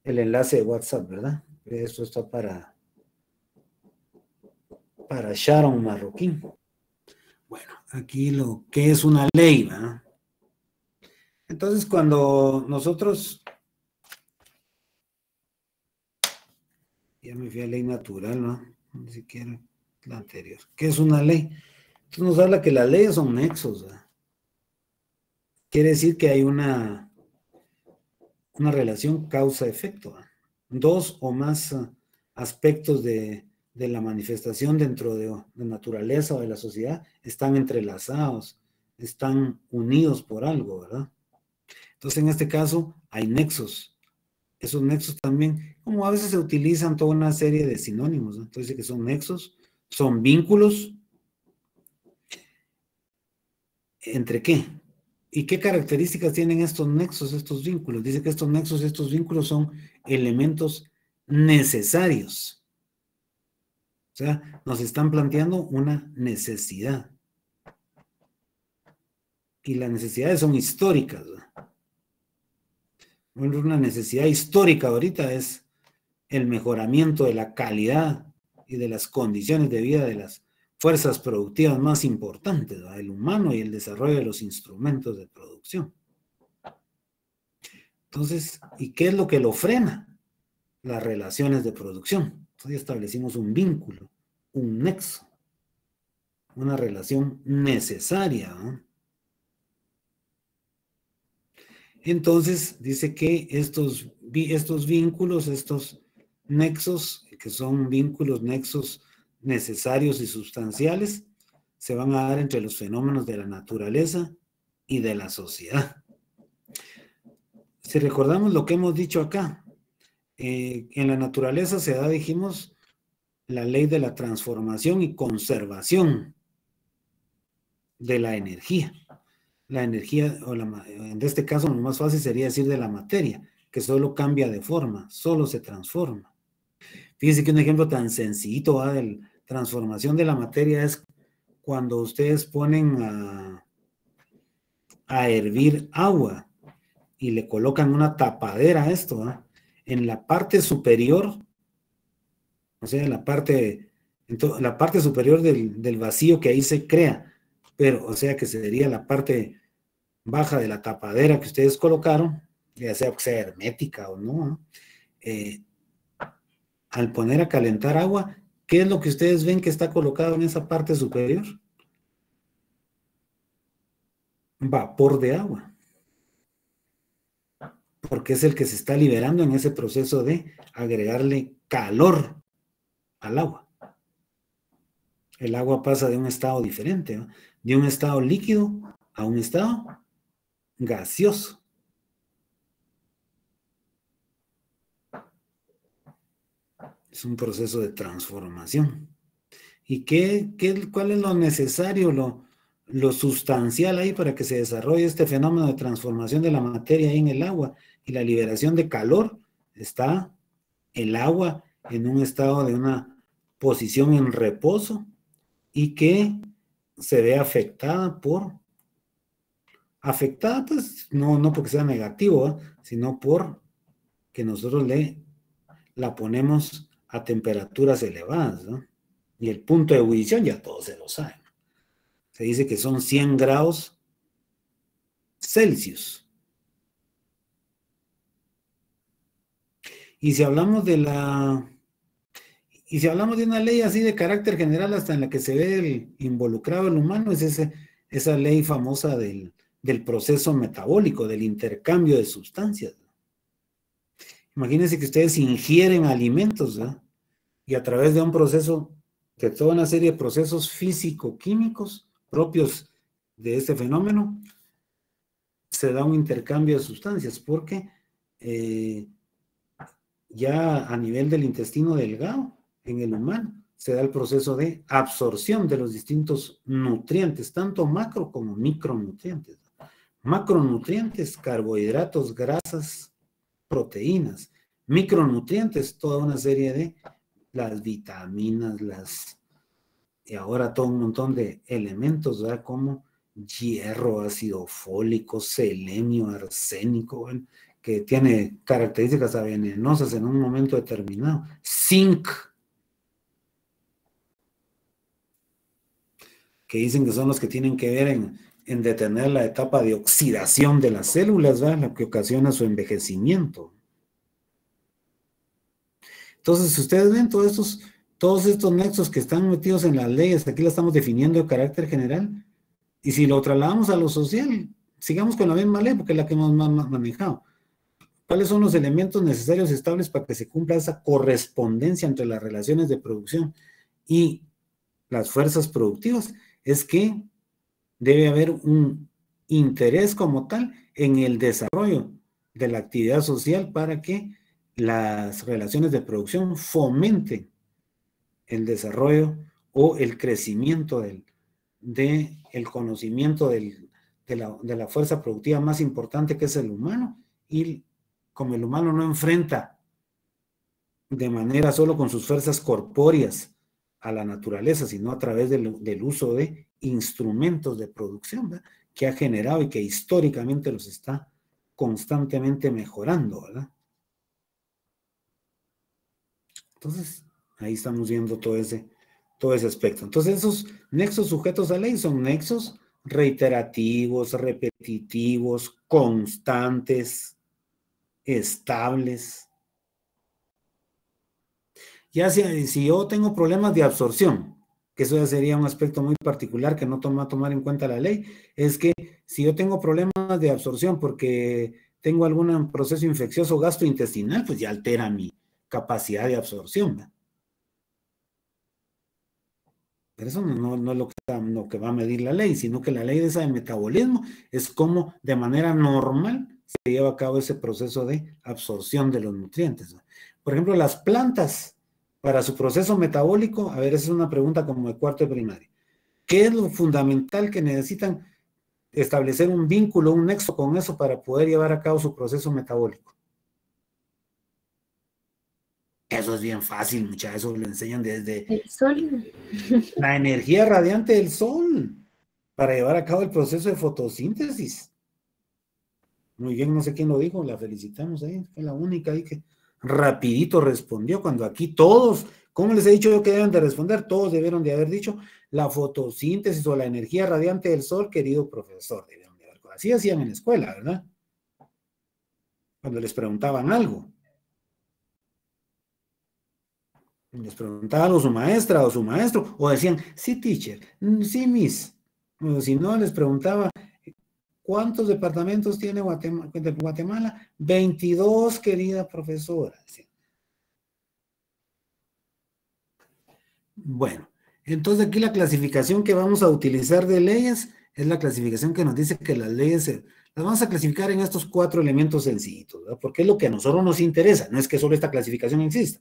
el enlace de WhatsApp, ¿verdad? Esto está para Sharon Marroquín. Bueno, aquí lo que es una ley, ¿verdad? Entonces, cuando nosotros, ya me fui a ley natural, ¿no? Ni siquiera la anterior. ¿Qué es una ley? Entonces nos habla que las leyes son nexos, ¿verdad? Quiere decir que hay una relación causa-efecto, ¿verdad? Dos o más aspectos de la manifestación dentro de naturaleza o de la sociedad están entrelazados, están unidos por algo, ¿verdad? Entonces, en este caso, hay nexos. Esos nexos también, como a veces se utilizan toda una serie de sinónimos, ¿no? Entonces, dice que son nexos, son vínculos. ¿Entre qué? ¿Y qué características tienen estos nexos, estos vínculos? Dice que estos nexos, estos vínculos son elementos necesarios. O sea, nos están planteando una necesidad. Y las necesidades son históricas, ¿verdad? Una necesidad histórica ahorita es el mejoramiento de la calidad y de las condiciones de vida de las fuerzas productivas más importantes, ¿verdad? El humano y el desarrollo de los instrumentos de producción. Entonces, ¿y qué es lo que lo frena? Las relaciones de producción. Entonces establecimos un vínculo, un nexo, una relación necesaria, ¿no? Entonces, dice que estos vínculos, estos nexos, que son vínculos, nexos necesarios y sustanciales, se van a dar entre los fenómenos de la naturaleza y de la sociedad. Si recordamos lo que hemos dicho acá, en la naturaleza se da, dijimos, la ley de la transformación y conservación de la energía. La energía, en este caso lo más fácil sería decir de la materia, que solo cambia de forma, solo se transforma. Fíjense que un ejemplo tan sencillito de transformación de la materia es cuando ustedes ponen a hervir agua y le colocan una tapadera a esto, ¿eh? En la parte superior, o sea, en la parte superior del vacío que ahí se crea, pero, o sea, que sería la parte baja de la tapadera que ustedes colocaron, ya sea que sea hermética o no, al poner a calentar agua, ¿qué es lo que ustedes ven que está colocado en esa parte superior? Vapor de agua, porque es el que se está liberando en ese proceso de agregarle calor al agua. El agua pasa de un estado diferente, ¿no? De un estado líquido a un estado gaseoso. Es un proceso de transformación. ¿Y cuál es lo necesario, lo sustancial ahí para que se desarrolle este fenómeno de transformación de la materia ahí en el agua y la liberación de calor? Está el agua en un estado de una posición en reposo y que se ve afectada pues no porque sea negativo, ¿eh? Sino por que nosotros la ponemos a temperaturas elevadas, ¿no? Y el punto de ebullición ya todos se lo saben. Se dice que son 100 grados Celsius. Y si hablamos de una ley así de carácter general, hasta en la que se ve involucrado el humano, es esa ley famosa del proceso metabólico, del intercambio de sustancias. Imagínense que ustedes ingieren alimentos, ¿verdad? Y a través de un proceso, de toda una serie de procesos físico-químicos propios de este fenómeno, se da un intercambio de sustancias, porque ya a nivel del intestino delgado, en el humano, se da el proceso de absorción de los distintos nutrientes, tanto macro como micronutrientes. Macronutrientes, carbohidratos, grasas, proteínas. Micronutrientes, toda una serie de las vitaminas, y ahora todo un montón de elementos, ¿verdad? Como hierro, ácido fólico, selenio, arsénico, ¿verdad? que tiene características venenosas en un momento determinado. Zinc, que dicen que son los que tienen que ver en detener la etapa de oxidación de las células, ¿verdad? Lo que ocasiona su envejecimiento. Entonces, si ustedes ven todos estos nexos que están metidos en las leyes, aquí la estamos definiendo de carácter general, y si lo trasladamos a lo social, sigamos con la misma ley, porque es la que hemos manejado. ¿Cuáles son los elementos necesarios y estables para que se cumpla esa correspondencia entre las relaciones de producción y las fuerzas productivas? Es que debe haber un interés como tal en el desarrollo de la actividad social para que las relaciones de producción fomenten el desarrollo o el crecimiento del conocimiento de la fuerza productiva más importante, que es el humano, y como el humano no enfrenta de manera solo con sus fuerzas corpóreas a la naturaleza, sino a través del uso de instrumentos de producción, ¿verdad?, que ha generado y que históricamente los está constantemente mejorando, ¿verdad? Entonces, ahí estamos viendo todo ese aspecto. Entonces, esos nexos sujetos a ley son nexos reiterativos, repetitivos, constantes, estables. Ya si yo tengo problemas de absorción, que eso ya sería un aspecto muy particular que no va a tomar en cuenta la ley, es que si yo tengo problemas de absorción porque tengo algún proceso infeccioso gastrointestinal, pues ya altera mi capacidad de absorción, ¿verdad? Pero eso no es lo que va a medir la ley, sino que la ley de esa de metabolismo es cómo de manera normal se lleva a cabo ese proceso de absorción de los nutrientes. Por ejemplo, las plantas, para su proceso metabólico, a ver, esa es una pregunta como de cuarto de primaria. ¿Qué es lo fundamental que necesitan establecer un vínculo, un nexo con eso para poder llevar a cabo su proceso metabólico? Eso es bien fácil, muchachos, eso lo enseñan desde el sol. La energía radiante del sol para llevar a cabo el proceso de fotosíntesis. Muy bien, no sé quién lo dijo, la felicitamos ahí, fue la única ahí que rapidito respondió, cuando aquí todos, ¿cómo les he dicho yo que deben de responder? Todos debieron de haber dicho la fotosíntesis o la energía radiante del sol, querido profesor, debieron de haber. Así hacían en la escuela, ¿verdad? Cuando les preguntaban algo. Les preguntaba a su maestra o su maestro, o decían, sí, teacher, sí, miss. O si no, les preguntaba, ¿cuántos departamentos tiene Guatemala? 22, querida profesora. Bueno, entonces aquí la clasificación que vamos a utilizar de leyes es la clasificación que nos dice que las leyes las vamos a clasificar en estos 4 elementos sencillitos, ¿verdad? Porque es lo que a nosotros nos interesa, no es que solo esta clasificación exista.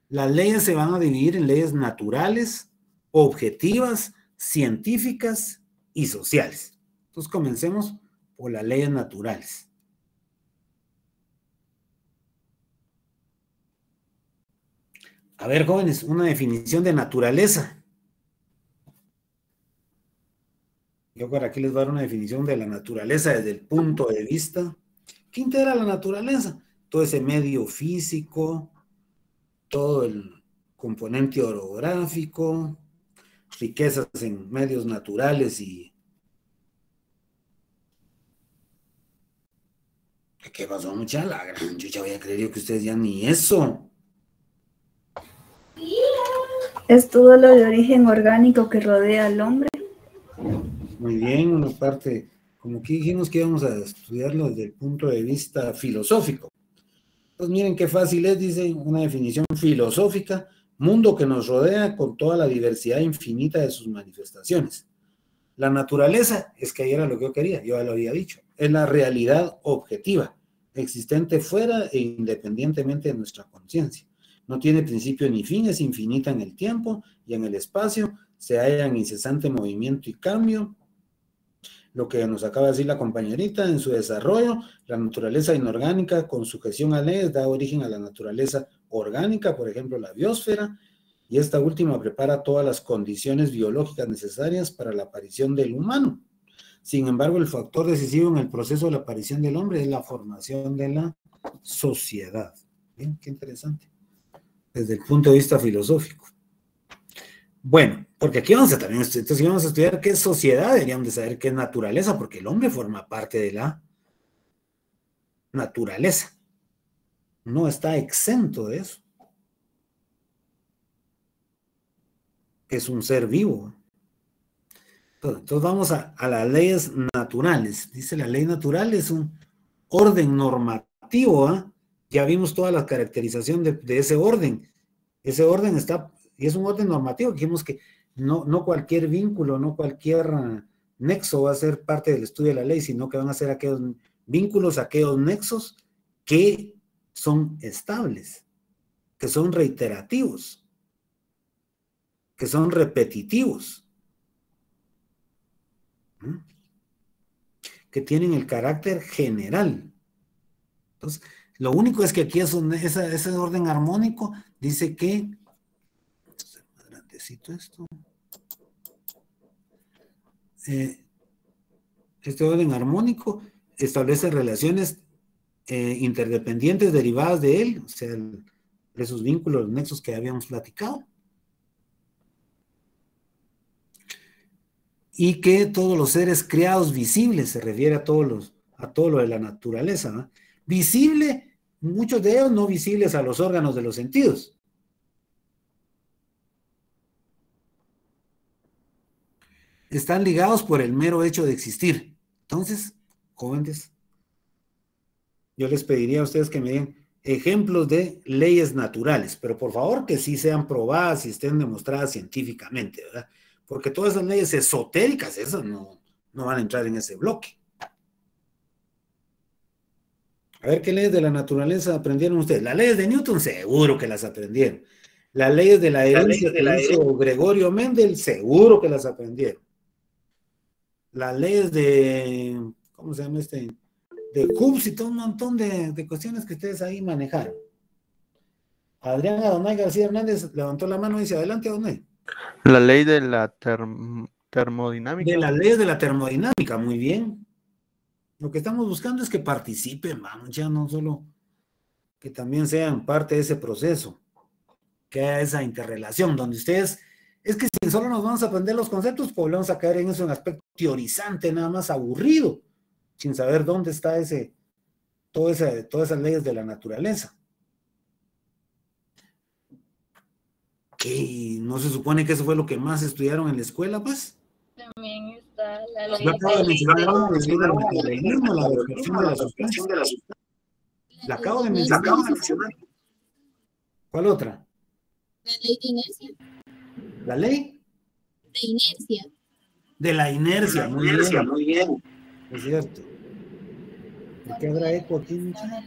Las leyes se van a dividir en leyes naturales, objetivas, científicas y sociales. Entonces comencemos por las leyes naturales. A ver, jóvenes, una definición de naturaleza. Yo por aquí les voy a dar una definición de la naturaleza desde el punto de vista. ¿Qué integra la naturaleza? Todo ese medio físico, todo el componente orográfico, riquezas en medios naturales y... ¿Qué pasó, mucha? La gran chucha, había creído que ustedes ya ni eso. Es todo lo de origen orgánico que rodea al hombre. Muy bien, una parte, como que dijimos que íbamos a estudiarlo desde el punto de vista filosófico. Pues miren qué fácil es, dice una definición filosófica: mundo que nos rodea con toda la diversidad infinita de sus manifestaciones. La naturaleza, es que ahí era lo que yo quería, yo ya lo había dicho, es la realidad objetiva, existente fuera e independientemente de nuestra conciencia. No tiene principio ni fin, es infinita en el tiempo y en el espacio, se halla en incesante movimiento y cambio. Lo que nos acaba de decir la compañerita, en su desarrollo, la naturaleza inorgánica con sujeción a leyes da origen a la naturaleza orgánica, por ejemplo, la biosfera, y esta última prepara todas las condiciones biológicas necesarias para la aparición del humano. Sin embargo, el factor decisivo en el proceso de la aparición del hombre es la formación de la sociedad. Bien, qué interesante. Desde el punto de vista filosófico. Bueno, porque aquí vamos a también, entonces si vamos a estudiar qué es sociedad, deberíamos de saber qué es naturaleza, porque el hombre forma parte de la naturaleza. No está exento de eso. Es un ser vivo. Entonces vamos a las leyes naturales. Dice la ley natural es un orden normativo, ¿eh? Ya vimos toda la caracterización de ese orden. Ese orden está, y es un orden normativo. Dijimos que no cualquier vínculo, no cualquier nexo va a ser parte del estudio de la ley, sino que van a ser aquellos vínculos, aquellos nexos que son estables, que son reiterativos, que son repetitivos, que tienen el carácter general. Entonces, lo único es que aquí ese orden armónico dice que, más grandecito esto, este orden armónico establece relaciones interdependientes derivadas de él, o sea, esos vínculos, los nexos que habíamos platicado. Y que todos los seres creados visibles, se refiere a todo lo de la naturaleza, ¿no? Visible, muchos de ellos no visibles a los órganos de los sentidos. Están ligados por el mero hecho de existir. Entonces, jóvenes, yo les pediría a ustedes que me den ejemplos de leyes naturales, pero por favor que sí sean probadas y estén demostradas científicamente, ¿verdad? Porque todas esas leyes esotéricas, esas no van a entrar en ese bloque. A ver, ¿qué leyes de la naturaleza aprendieron ustedes? Las leyes de Newton, seguro que las aprendieron. Las leyes de la herencia que hizo Gregorio Mendel, seguro que las aprendieron. Las leyes de, ¿cómo se llama este? De Hooke y todo un montón de cuestiones que ustedes ahí manejaron. Adrián Adonai García Hernández levantó la mano y dice, adelante, Adonai. La ley de la termodinámica. De las leyes de la termodinámica, muy bien. Lo que estamos buscando es que participen, vamos, ya no solo que también sean parte de ese proceso, que haya esa interrelación, donde ustedes, es que si solo nos vamos a aprender los conceptos, pues vamos a caer en eso, en aspecto teorizante, nada más aburrido, sin saber dónde está todas esas leyes de la naturaleza. ¿Qué? ¿No se supone que eso fue lo que más estudiaron en la escuela, pues? También está la ley Yo acabo de mencionar una de la materialismo, la descripción de la sustancia. La acabo de mencionar. ¿Cuál otra? La ley de inercia. ¿La ley? De inercia. De la inercia, muy bien. Es cierto. ¿Por qué habrá eco aquí, muchacha?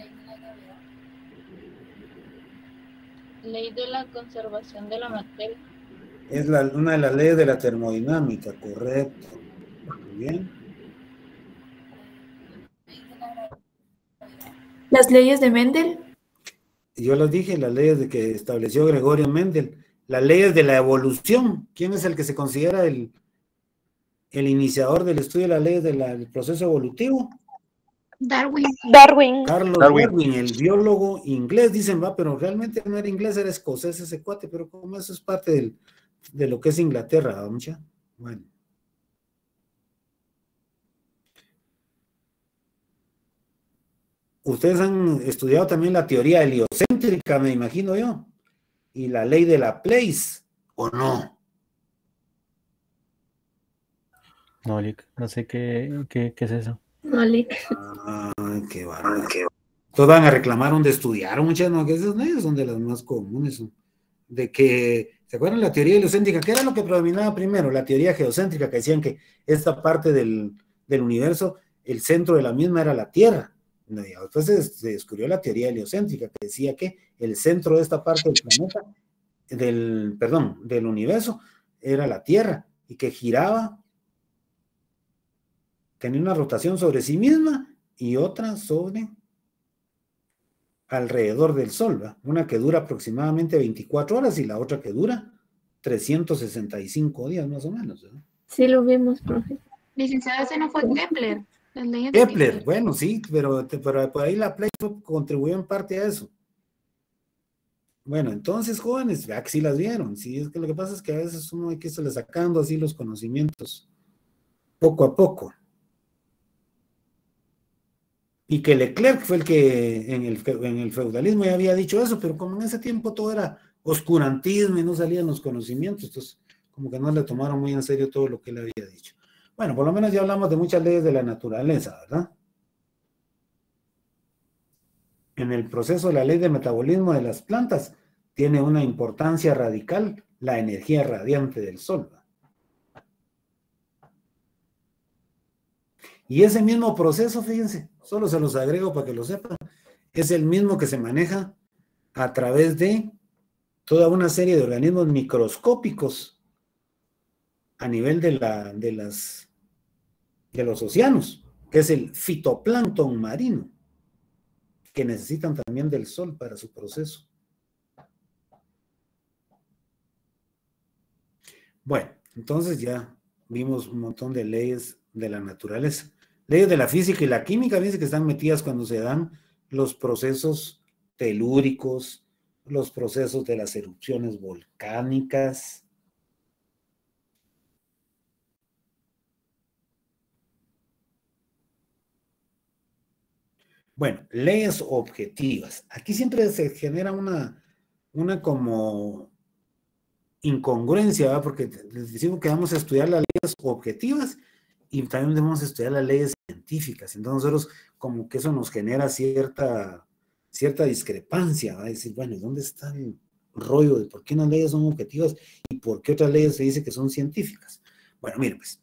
Ley de la conservación de la materia. Es una de las leyes de la termodinámica, correcto. Muy bien. Las leyes de Mendel. Yo les dije, las leyes de que estableció Gregorio Mendel. Las leyes de la evolución. ¿Quién es el que se considera el iniciador del estudio de las leyes del proceso evolutivo? Darwin. Carlos Darwin, el biólogo inglés, dicen, va, pero realmente no era inglés, era escocés ese cuate, pero como eso es parte de lo que es Inglaterra, ¿no, mucha? Bueno. Ustedes han estudiado también la teoría heliocéntrica, me imagino yo, y la ley de Laplace, ¿o no? No, no sé qué es eso. Malik. Ay, qué bárbaro. Todos van a reclamar donde estudiaron, muchas, no, que esas leyes son de las más comunes, de que, ¿se acuerdan la teoría heliocéntrica? ¿Qué era lo que predominaba primero? La teoría geocéntrica, que decían que esta parte del universo, el centro de la misma era la Tierra. Entonces se descubrió la teoría heliocéntrica, que decía que el centro de esta parte del planeta, del universo, era la Tierra, y que giraba, tenía una rotación sobre sí misma y otra alrededor del Sol, ¿va? Una que dura aproximadamente 24 horas y la otra que dura 365 días más o menos, ¿no? Sí lo vimos, profe. Licenciado, ese no fue Kepler. Las leyes de Kepler, bueno, sí, pero por ahí la Planck contribuyó en parte a eso. Bueno, entonces, jóvenes, vea que sí las vieron. Sí, es que lo que pasa es que a veces uno hay que irle sacando así los conocimientos poco a poco. Y que Leclerc fue el que en el feudalismo ya había dicho eso, pero como en ese tiempo todo era oscurantismo y no salían los conocimientos, entonces como que no le tomaron muy en serio todo lo que él había dicho. Bueno, por lo menos ya hablamos de muchas leyes de la naturaleza, ¿verdad? En el proceso de la ley de metabolismo de las plantas tiene una importancia radical la energía radiante del sol. Y ese mismo proceso, fíjense, solo se los agrego para que lo sepan, es el mismo que se maneja a través de toda una serie de organismos microscópicos a nivel de los océanos, que es el fitoplancton marino, que necesitan también del sol para su proceso. Bueno, entonces ya vimos un montón de leyes de la naturaleza. Leyes de la física y la química, fíjense que están metidas cuando se dan los procesos telúricos, los procesos de las erupciones volcánicas. Bueno, leyes objetivas. Aquí siempre se genera una como incongruencia, ¿verdad? Porque les decimos que vamos a estudiar las leyes objetivas y también debemos estudiar las leyes científicas. Entonces nosotros como que eso nos genera cierta discrepancia, ¿va? Decir, bueno, ¿dónde está el rollo de por qué unas leyes son objetivas y por qué otras leyes se dice que son científicas? Bueno, miren pues,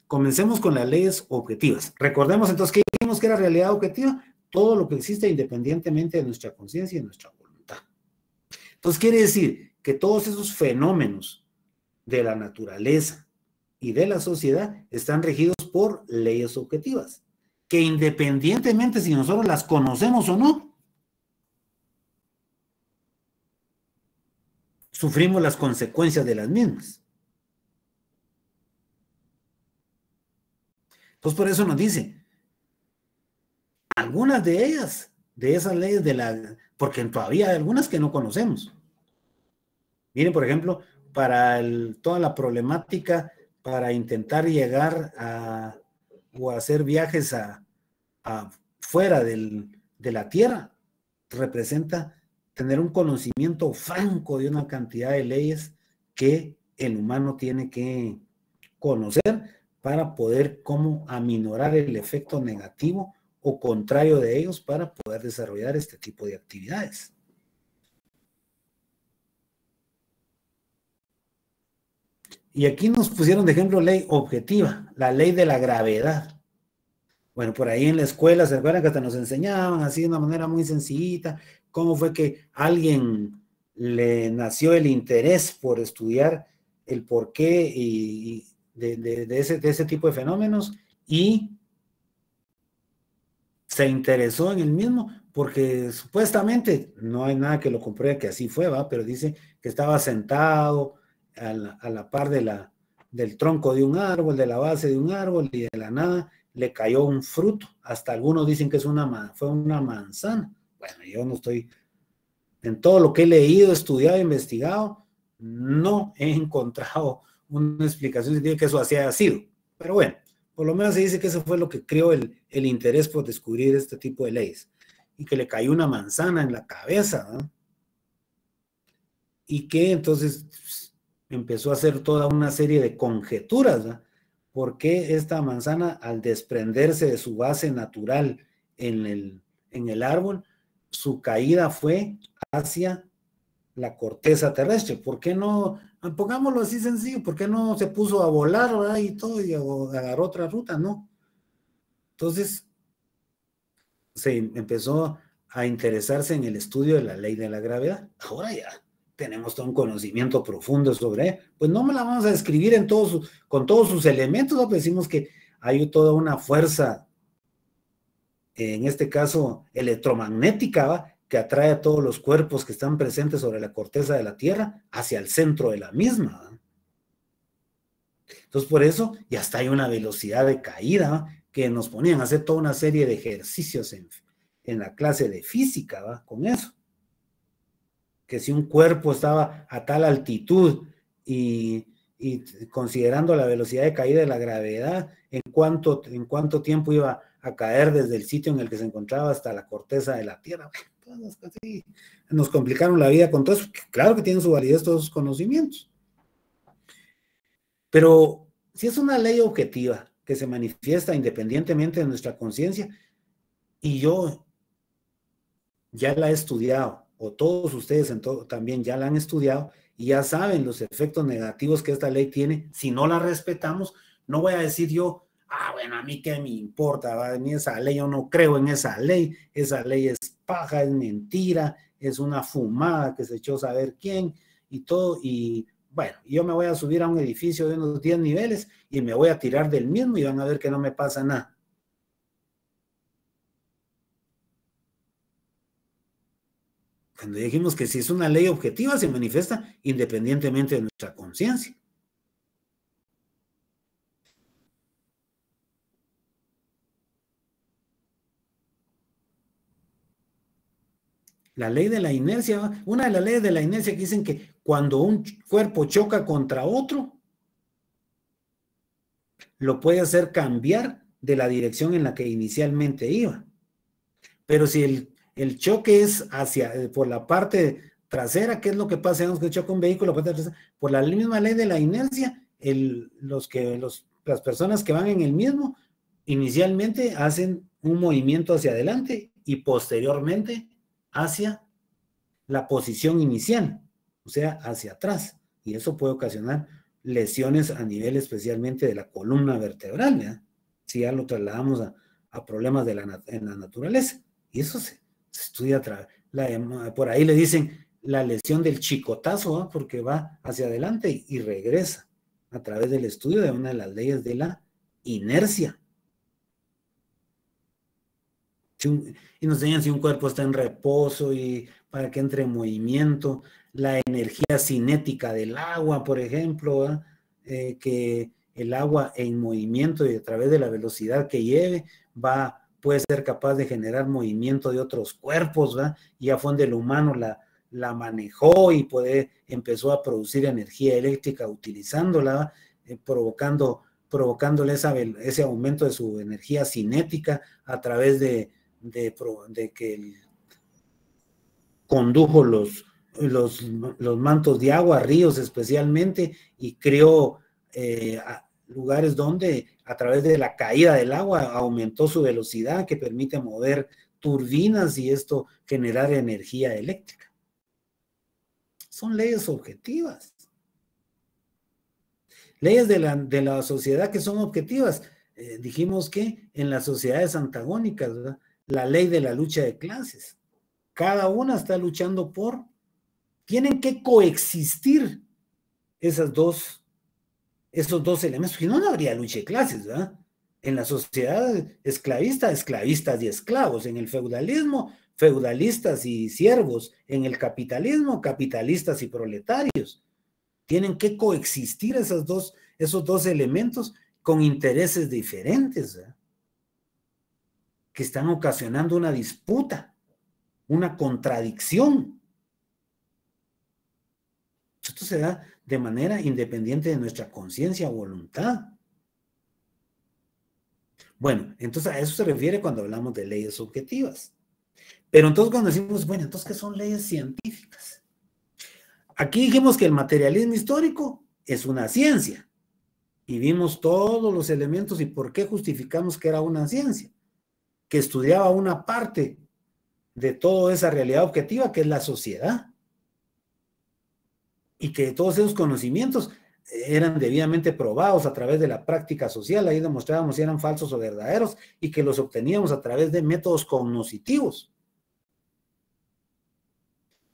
comencemos con las leyes objetivas. Recordemos entonces que dijimos que era realidad objetiva, todo lo que existe independientemente de nuestra conciencia y de nuestra voluntad. Entonces quiere decir que todos esos fenómenos de la naturaleza y de la sociedad están regidos por leyes objetivas, que independientemente si nosotros las conocemos o no, sufrimos las consecuencias de las mismas. Entonces por eso nos dice, algunas de ellas, de esas leyes porque todavía hay algunas que no conocemos. Miren, por ejemplo, para toda la problemática para intentar llegar o hacer viajes fuera de la Tierra, representa tener un conocimiento franco de una cantidad de leyes que el humano tiene que conocer para poder cómo aminorar el efecto negativo o contrario de ellos para poder desarrollar este tipo de actividades. Y aquí nos pusieron de ejemplo ley objetiva, la ley de la gravedad. Bueno, por ahí en la escuela, ¿se acuerdan que hasta nos enseñaban así de una manera muy sencillita cómo fue que a alguien le nació el interés por estudiar el porqué de ese tipo de fenómenos y se interesó en el mismo porque supuestamente no hay nada que lo compruebe que así fue, ¿va? Pero dice que estaba sentado a la par del tronco de un árbol, de la base de un árbol, y de la nada le cayó un fruto. Hasta algunos dicen que fue una manzana. Bueno, yo no estoy, en todo lo que he leído, estudiado, investigado, no he encontrado una explicación de que eso así haya sido. Pero bueno, por lo menos se dice que eso fue lo que creó el interés por descubrir este tipo de leyes. Y que le cayó una manzana en la cabeza, ¿no? Y que entonces empezó a hacer toda una serie de conjeturas, ¿no? ¿Por qué esta manzana, al desprenderse de su base natural en el árbol, su caída fue hacia la corteza terrestre? ¿Por qué no, pongámoslo así sencillo, por qué no se puso a volar, ¿verdad? Y todo, y agarró otra ruta? No. Entonces, se empezó a interesarse en el estudio de la ley de la gravedad. Ahora ya tenemos todo un conocimiento profundo sobre, pues no me la vamos a describir con todos sus elementos, ¿no? Pues decimos que hay toda una fuerza, en este caso electromagnética, ¿va? Que atrae a todos los cuerpos que están presentes sobre la corteza de la Tierra hacia el centro de la misma, ¿va? Entonces, por eso, ya está hay una velocidad de caída, ¿va? Que nos ponían a hacer toda una serie de ejercicios en la clase de física, ¿va? Con eso. Que si un cuerpo estaba a tal altitud y considerando la velocidad de caída de la gravedad, en cuánto tiempo iba a caer desde el sitio en el que se encontraba hasta la corteza de la Tierra. Así. Nos complicaron la vida con todo eso. Claro que tienen su validez todos esos conocimientos. Pero si es una ley objetiva que se manifiesta independientemente de nuestra conciencia, y yo ya la he estudiado, o todos ustedes también ya la han estudiado, y ya saben los efectos negativos que esta ley tiene, si no la respetamos, no voy a decir yo, bueno, a mí qué me importa, ¿va? A mí esa ley, yo no creo en esa ley es paja, es mentira, es una fumada que se echó saber quién, y todo, y bueno, yo me voy a subir a un edificio de unos 10 niveles, y me voy a tirar del mismo, y van a ver que no me pasa nada. Cuando dijimos que si es una ley objetiva, se manifiesta independientemente de nuestra conciencia. La ley de la inercia, una de las leyes de la inercia que dicen que cuando un cuerpo choca contra otro, lo puede hacer cambiar de la dirección en la que inicialmente iba. Pero si el choque es por la parte trasera, ¿qué es lo que pasa? Digamos que choca un vehículo por la misma ley de la inercia, las personas que van en el mismo, inicialmente hacen un movimiento hacia adelante y posteriormente hacia la posición inicial, o sea, hacia atrás. Y eso puede ocasionar lesiones a nivel especialmente de la columna vertebral, ¿ya? Si ya lo trasladamos a problemas en la naturaleza. Y eso se estudia por ahí le dicen la lesión del chicotazo, ¿no? Porque va hacia adelante y regresa a través del estudio de una de las leyes de la inercia. Y nos enseñan si un cuerpo está en reposo y para que entre en movimiento, la energía cinética del agua, por ejemplo, que el agua en movimiento y a través de la velocidad que lleve puede ser capaz de generar movimiento de otros cuerpos, ¿va? Y a fondo el humano la manejó y empezó a producir energía eléctrica utilizándola, provocándole ese aumento de su energía cinética a través de que condujo los mantos de agua, ríos especialmente, y creó lugares donde a través de la caída del agua aumentó su velocidad que permite mover turbinas y esto generar energía eléctrica. Son leyes objetivas. Leyes de la sociedad que son objetivas. Dijimos que en las sociedades antagónicas, ¿verdad? La ley de la lucha de clases. Cada una está luchando tienen que coexistir esos dos elementos, si no, no habría lucha de clases, ¿verdad? En la sociedad esclavista, esclavistas y esclavos. En el feudalismo, feudalistas y siervos. En el capitalismo, capitalistas y proletarios. Tienen que coexistir esos dos elementos con intereses diferentes, ¿verdad? Que están ocasionando una disputa, una contradicción. Esto se da de manera independiente de nuestra conciencia o voluntad. Bueno, entonces a eso se refiere cuando hablamos de leyes objetivas. Pero entonces cuando decimos, bueno, entonces, ¿qué son leyes científicas? Aquí dijimos que el materialismo histórico es una ciencia. Y vimos todos los elementos y por qué justificamos que era una ciencia. Que estudiaba una parte de toda esa realidad objetiva que es la sociedad. Y que todos esos conocimientos eran debidamente probados a través de la práctica social, ahí demostrábamos si eran falsos o verdaderos, y que los obteníamos a través de métodos cognoscitivos.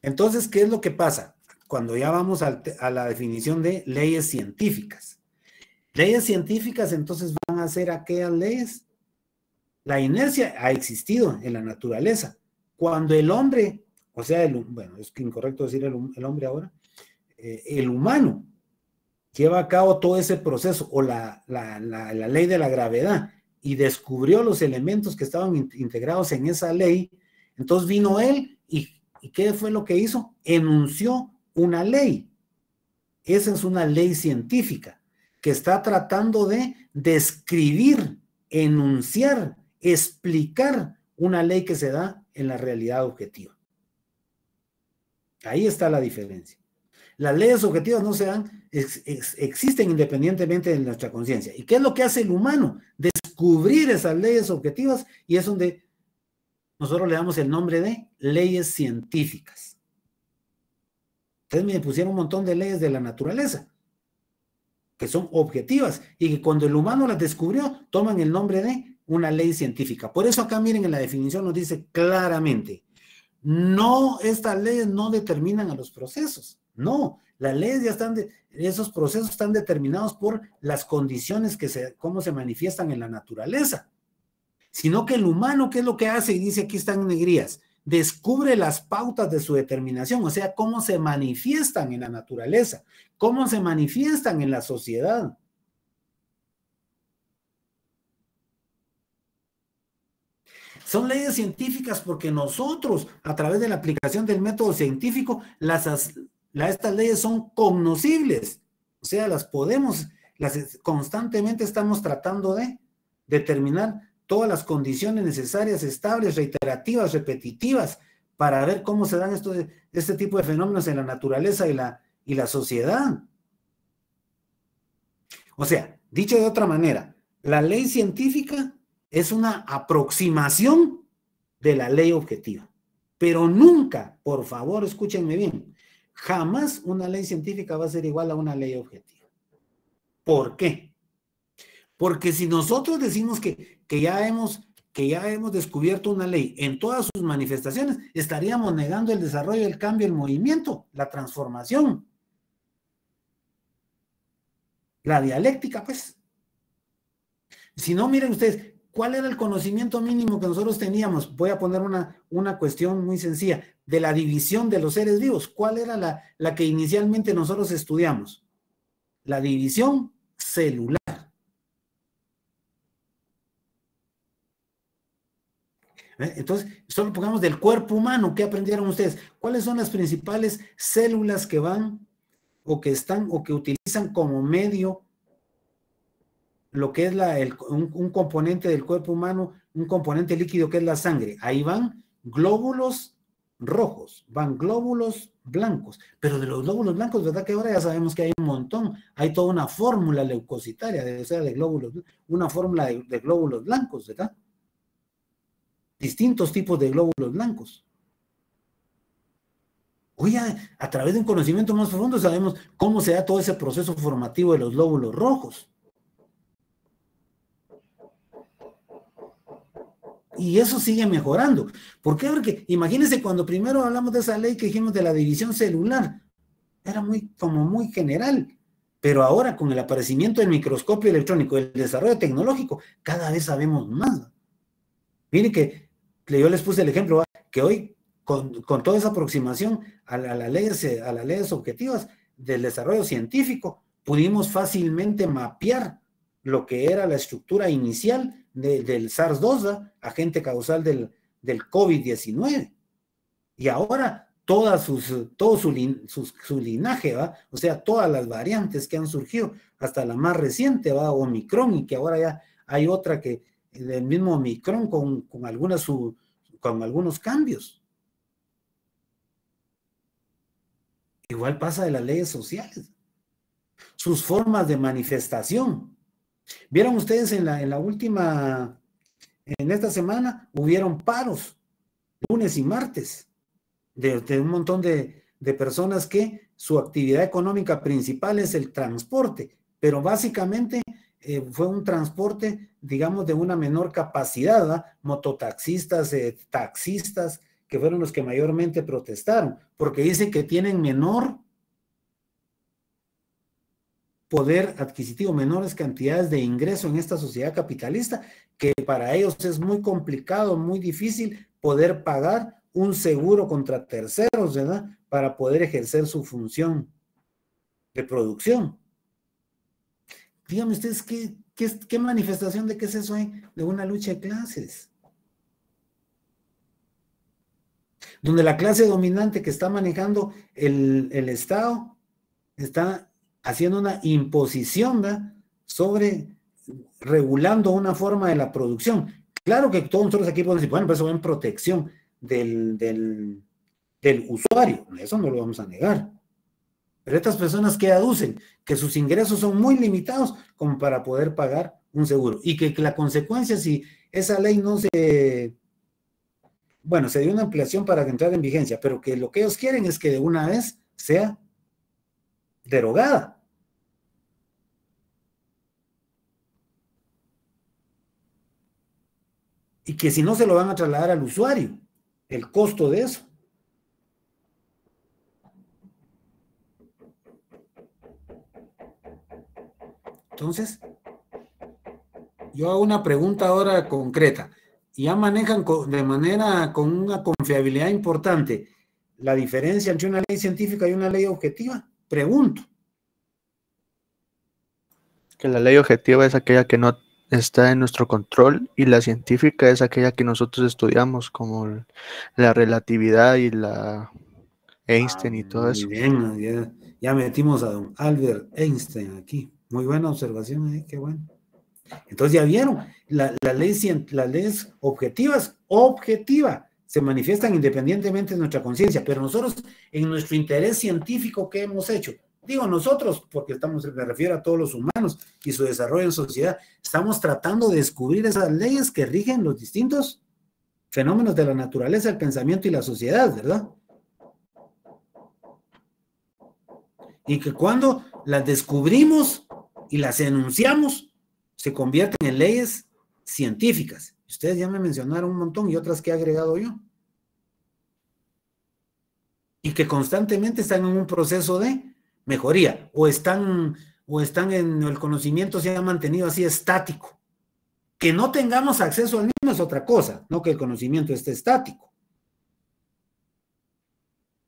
Entonces, ¿qué es lo que pasa? Cuando ya vamos a la definición de leyes científicas. Leyes científicas, entonces, van a ser aquellas leyes. La inercia ha existido en la naturaleza. Cuando el hombre, o sea, bueno, es incorrecto decir el hombre ahora, el humano lleva a cabo todo ese proceso, o la ley de la gravedad, y descubrió los elementos que estaban integrados en esa ley, entonces vino él y ¿qué fue lo que hizo? Enunció una ley. Esa es una ley científica que está tratando de describir, enunciar, explicar una ley que se da en la realidad objetiva. Ahí está la diferencia. Las leyes objetivas no se dan, existen independientemente de nuestra conciencia. ¿Y qué es lo que hace el humano? Descubrir esas leyes objetivas, y es donde nosotros le damos el nombre de leyes científicas. Ustedes me pusieron un montón de leyes de la naturaleza que son objetivas y que cuando el humano las descubrió toman el nombre de una ley científica. Por eso acá miren en la definición nos dice claramente, no, estas leyes no determinan a los procesos. No, las leyes ya están, esos procesos están determinados por las condiciones cómo se manifiestan en la naturaleza. Sino que el humano, ¿qué es lo que hace? Y dice aquí están en negrías, descubre las pautas de su determinación, o sea, cómo se manifiestan en la naturaleza, cómo se manifiestan en la sociedad. Son leyes científicas porque nosotros, a través de la aplicación del método científico, estas leyes son cognoscibles, o sea, constantemente estamos tratando de determinar todas las condiciones necesarias, estables, reiterativas, repetitivas, para ver cómo se dan este tipo de fenómenos en la naturaleza y la sociedad. O sea, dicho de otra manera, la ley científica es una aproximación de la ley objetiva, pero nunca, por favor, escúchenme bien, jamás una ley científica va a ser igual a una ley objetiva. ¿Por qué? Porque si nosotros decimos que ya hemos descubierto una ley en todas sus manifestaciones, estaríamos negando el desarrollo, el cambio, el movimiento, la transformación. La dialéctica, pues. Si no, miren ustedes, ¿cuál era el conocimiento mínimo que nosotros teníamos? Voy a poner una cuestión muy sencilla, de la división de los seres vivos. ¿Cuál era la que inicialmente nosotros estudiamos? La división celular. Entonces, solo pongamos del cuerpo humano, ¿qué aprendieron ustedes? ¿Cuáles son las principales células que van o que están o que utilizan como medio lo que es un componente del cuerpo humano, un componente líquido que es la sangre? Ahí van glóbulos rojos, van glóbulos blancos, pero de los glóbulos blancos, ¿verdad que ahora ya sabemos que hay un montón? Hay toda una fórmula leucocitaria, o sea, de glóbulos, una fórmula de glóbulos blancos, ¿verdad? Distintos tipos de glóbulos blancos. Hoy a través de un conocimiento más profundo sabemos cómo se da todo ese proceso formativo de los glóbulos rojos. Y eso sigue mejorando. ¿Por qué? Porque imagínense cuando primero hablamos de esa ley que dijimos de la división celular, era como muy general. Pero ahora con el aparecimiento del microscopio electrónico, el desarrollo tecnológico, cada vez sabemos más. Miren que yo les puse el ejemplo, que hoy con toda esa aproximación a las leyes objetivas del desarrollo científico, pudimos fácilmente mapear lo que era la estructura inicial del SARS-2, agente causal del COVID-19. Y ahora todo su linaje, ¿va? O sea, todas las variantes que han surgido, hasta la más reciente, ¿va? Omicron, y que ahora ya hay otra que del mismo Omicron con algunos cambios. Igual pasa de las leyes sociales, sus formas de manifestación. Vieron ustedes en esta semana, hubieron paros, lunes y martes, de un montón de personas que su actividad económica principal es el transporte, pero básicamente fue un transporte, digamos, de una menor capacidad, ¿verdad? Mototaxistas, taxistas, que fueron los que mayormente protestaron, porque dicen que tienen menor poder adquisitivo, menores cantidades de ingreso en esta sociedad capitalista, que para ellos es muy complicado, muy difícil poder pagar un seguro contra terceros, ¿verdad? Para poder ejercer su función de producción. Díganme ustedes, ¿qué manifestación de qué es eso hay? De una lucha de clases. Donde la clase dominante que está manejando el Estado está haciendo una imposición, ¿verdad?, sobre regulando una forma de la producción. Claro que todos nosotros aquí podemos decir, bueno, pues eso va en protección del usuario, eso no lo vamos a negar. Pero estas personas que aducen que sus ingresos son muy limitados como para poder pagar un seguro y que la consecuencia, si esa ley no se, bueno, se dio una ampliación para entrar en vigencia, pero que lo que ellos quieren es que de una vez sea derogada. Y que si no se lo van a trasladar al usuario, el costo de eso. Entonces, yo hago una pregunta ahora concreta. Ya manejan de manera con una confiabilidad importante la diferencia entre una ley científica y una ley objetiva. Pregunto. Que la ley objetiva es aquella que no está en nuestro control y la científica es aquella que nosotros estudiamos, como la relatividad y la Einstein y todo Muy eso. bien, ya metimos a don Albert Einstein aquí. Muy buena observación, qué bueno. Entonces ya vieron, las leyes objetivas, se manifiestan independientemente de nuestra conciencia, pero nosotros, en nuestro interés científico, ¿qué hemos hecho? Digo nosotros, porque me refiero a todos los humanos y su desarrollo en sociedad, estamos tratando de descubrir esas leyes que rigen los distintos fenómenos de la naturaleza, el pensamiento y la sociedad, ¿verdad? Y que cuando las descubrimos y las enunciamos, se convierten en leyes científicas. Ustedes ya me mencionaron un montón y otras que he agregado yo. Y que constantemente están en un proceso de mejoría, o están en el conocimiento, se ha mantenido así estático. Que no tengamos acceso al mismo es otra cosa, no que el conocimiento esté estático.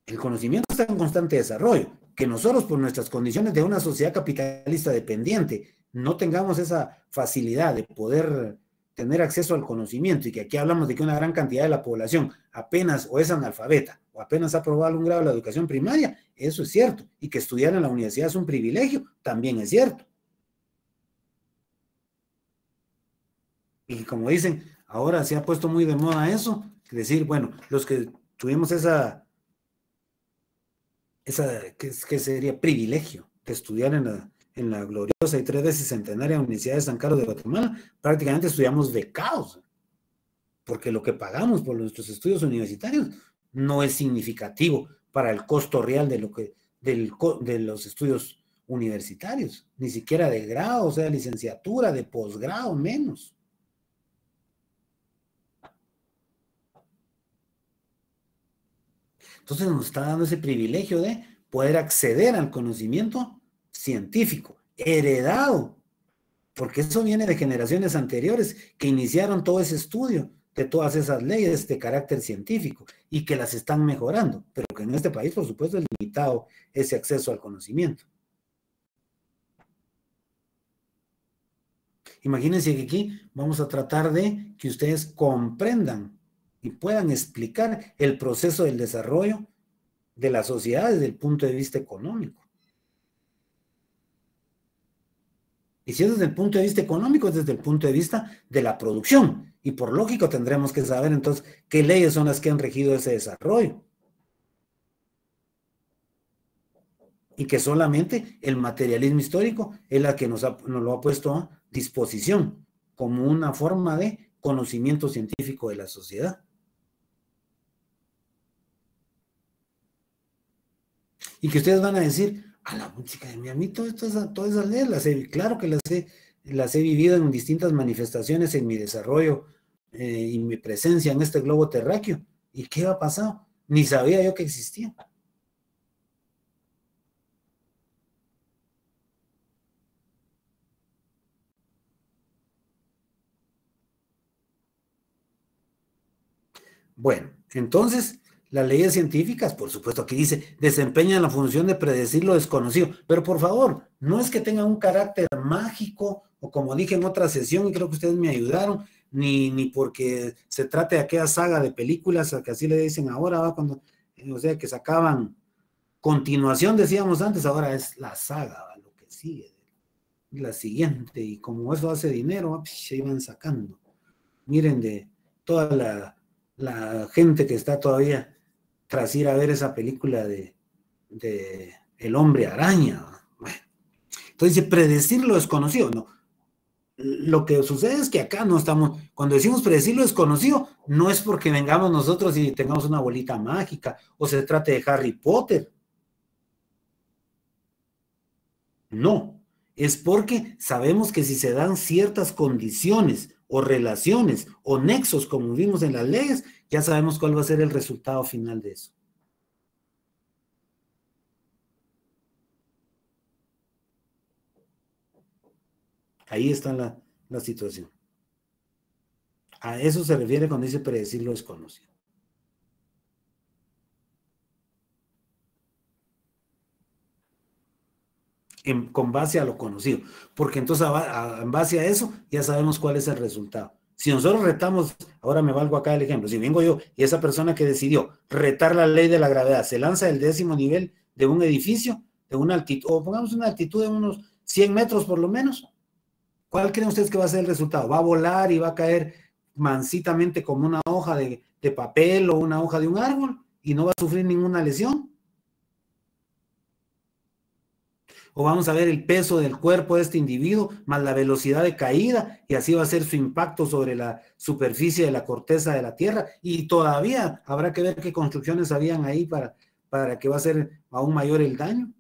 El conocimiento está en constante desarrollo. Que nosotros, por nuestras condiciones de una sociedad capitalista dependiente, no tengamos esa facilidad de poder tener acceso al conocimiento, y que aquí hablamos de que una gran cantidad de la población apenas o es analfabeta o apenas ha aprobado algún grado de la educación primaria, eso es cierto, y que estudiar en la universidad es un privilegio, también es cierto. Y como dicen, ahora se ha puesto muy de moda eso, es decir, bueno, los que tuvimos que sería privilegio de estudiar en la gloriosa y 3 veces centenaria Universidad de San Carlos de Guatemala, prácticamente estudiamos becados, porque lo que pagamos por nuestros estudios universitarios no es significativo para el costo real de los estudios universitarios, ni siquiera de grado, o sea, licenciatura, de posgrado, menos. Entonces nos está dando ese privilegio de poder acceder al conocimiento científico, heredado, porque eso viene de generaciones anteriores que iniciaron todo ese estudio de todas esas leyes de carácter científico y que las están mejorando, pero que en este país, por supuesto, es limitado ese acceso al conocimiento. Imagínense que aquí vamos a tratar de que ustedes comprendan y puedan explicar el proceso del desarrollo de la sociedad desde el punto de vista económico. Y si es desde el punto de vista económico, es desde el punto de vista de la producción. Y por lógico tendremos que saber entonces qué leyes son las que han regido ese desarrollo. Y que solamente el materialismo histórico es la que nos lo ha puesto a disposición como una forma de conocimiento científico de la sociedad. Y que ustedes van a decir, a la música de a mí todas esas leyes claro que las he vivido en distintas manifestaciones en mi desarrollo y mi presencia en este globo terráqueo. ¿Y qué ha pasado? Ni sabía yo que existía. Bueno, entonces, Las leyes científicas, por supuesto, aquí dice, desempeñan la función de predecir lo desconocido. Pero por favor, no es que tengan un carácter mágico, o como dije en otra sesión, y creo que ustedes me ayudaron, ni porque se trate de aquella saga de películas, que así le dicen ahora, ¿va? Cuando, o sea, que sacaban continuación, decíamos antes, ahora es la saga, ¿va? Lo que sigue, la siguiente, y como eso hace dinero, se iban sacando. Miren de toda la gente que está todavía tras ir a ver esa película de El Hombre Araña. Bueno, entonces dice, predecir lo desconocido. No, lo que sucede es que acá no estamos, cuando decimos predecir lo desconocido, no es porque vengamos nosotros y tengamos una bolita mágica, o se trate de Harry Potter. No, es porque sabemos que si se dan ciertas condiciones o relaciones o nexos, como vimos en las leyes, ya sabemos cuál va a ser el resultado final de eso. Ahí está la situación. A eso se refiere cuando dice predecir lo desconocido. Con base a lo conocido. Porque entonces en base a eso ya sabemos cuál es el resultado. Si nosotros retamos, ahora me valgo acá el ejemplo, si vengo yo y esa persona que decidió retar la ley de la gravedad se lanza del 10º nivel de un edificio, de una altitud, o pongamos una altitud de unos 100 metros por lo menos, ¿cuál creen ustedes que va a ser el resultado? ¿Va a volar y va a caer mansitamente como una hoja de papel o una hoja de un árbol y no va a sufrir ninguna lesión? O vamos a ver el peso del cuerpo de este individuo más la velocidad de caída, y así va a ser su impacto sobre la superficie de la corteza de la Tierra, y todavía habrá que ver qué construcciones habían ahí para que va a ser aún mayor el daño.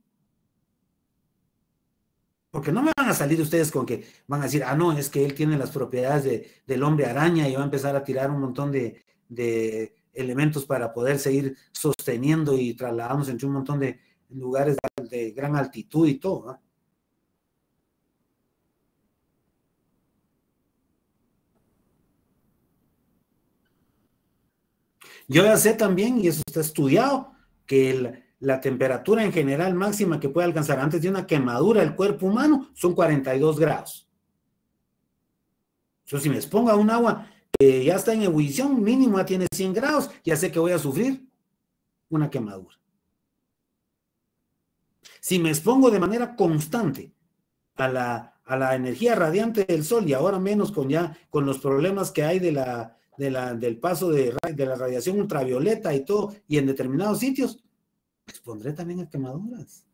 Porque no me van a salir ustedes con que van a decir, no, es que él tiene las propiedades del hombre araña y va a empezar a tirar un montón de elementos para poder seguir sosteniendo y trasladarnos entre un montón de lugares de gran altitud y todo, ¿no? Yo ya sé también, y eso está estudiado, que la temperatura en general máxima que puede alcanzar antes de una quemadura del cuerpo humano son 42 grados. Yo si me expongo a un agua que ya está en ebullición, mínimo ya tiene 100 grados, ya sé que voy a sufrir una quemadura. Si me expongo de manera constante a la energía radiante del sol, y ahora menos con los problemas que hay del paso de la radiación ultravioleta y todo, y en determinados sitios, me expondré también a quemaduras.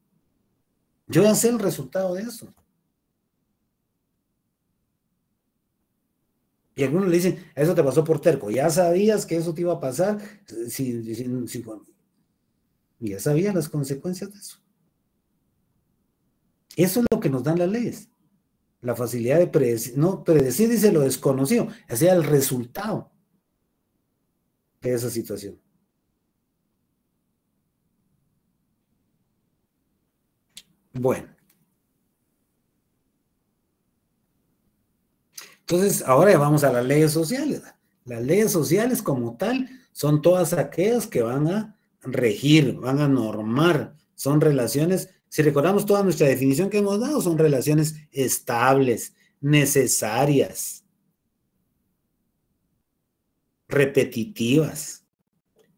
Yo ya sé el resultado de eso. Y algunos le dicen, eso te pasó por terco. Ya sabías que eso te iba a pasar, ya sabías las consecuencias de eso. Eso es lo que nos dan las leyes. La facilidad de predecir, no, predecir dice lo desconocido, o sea, el resultado de esa situación. Bueno. Entonces, ahora ya vamos a las leyes sociales. Las leyes sociales como tal son todas aquellas que van a regir, van a normar, son relaciones, si recordamos toda nuestra definición que hemos dado, son relaciones estables, necesarias, repetitivas,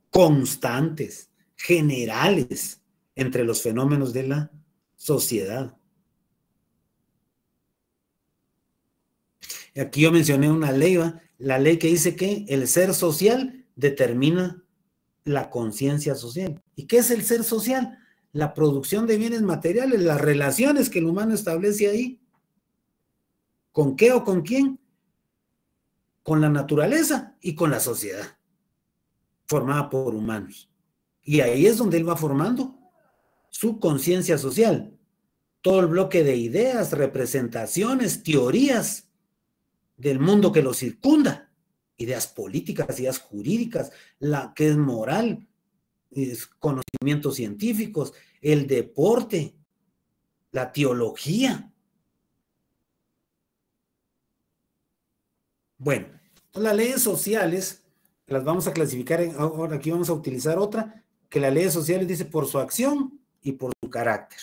constantes, generales entre los fenómenos de la sociedad. Aquí yo mencioné una ley, la ley que dice que el ser social determina la conciencia social. ¿Y qué es el ser social? La producción de bienes materiales, las relaciones que el humano establece ahí. ¿Con qué o con quién? Con la naturaleza y con la sociedad, formada por humanos. Y ahí es donde él va formando su conciencia social. Todo el bloque de ideas, representaciones, teorías del mundo que lo circunda, ideas políticas, ideas jurídicas, la que es moral, conocimientos científicos, el deporte, la teología. Bueno, las leyes sociales las vamos a clasificar, ahora aquí vamos a utilizar otra, que las leyes sociales dice por su acción y por su carácter.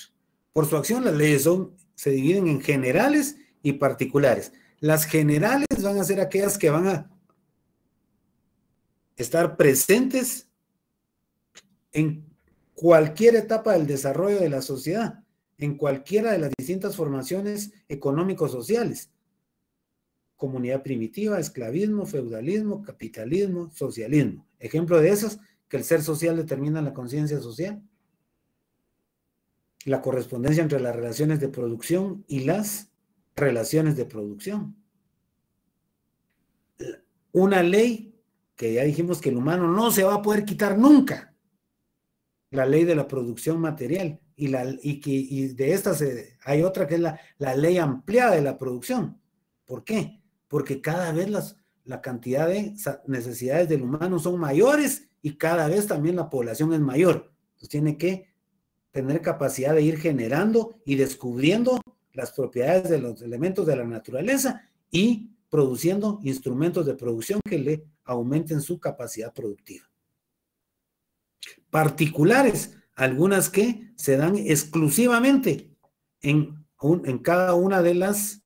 Por su acción las leyes se dividen en generales y particulares. Las generales van a ser aquellas que van a estar presentes en cualquier etapa del desarrollo de la sociedad, en cualquiera de las distintas formaciones económico-sociales. Comunidad primitiva, esclavismo, feudalismo, capitalismo, socialismo. Ejemplo de esas, que el ser social determina la conciencia social. La correspondencia entre las relaciones de producción y las relaciones de producción. Una ley que ya dijimos que el humano no se va a poder quitar nunca. La ley de la producción material. Y de estas hay otra que es la ley ampliada de la producción. ¿Por qué? Porque cada vez la cantidad de necesidades del humano son mayores y cada vez también la población es mayor. Entonces tiene que tener capacidad de ir generando y descubriendo las propiedades de los elementos de la naturaleza y produciendo instrumentos de producción que le aumenten su capacidad productiva. Particulares, algunas que se dan exclusivamente en cada una de las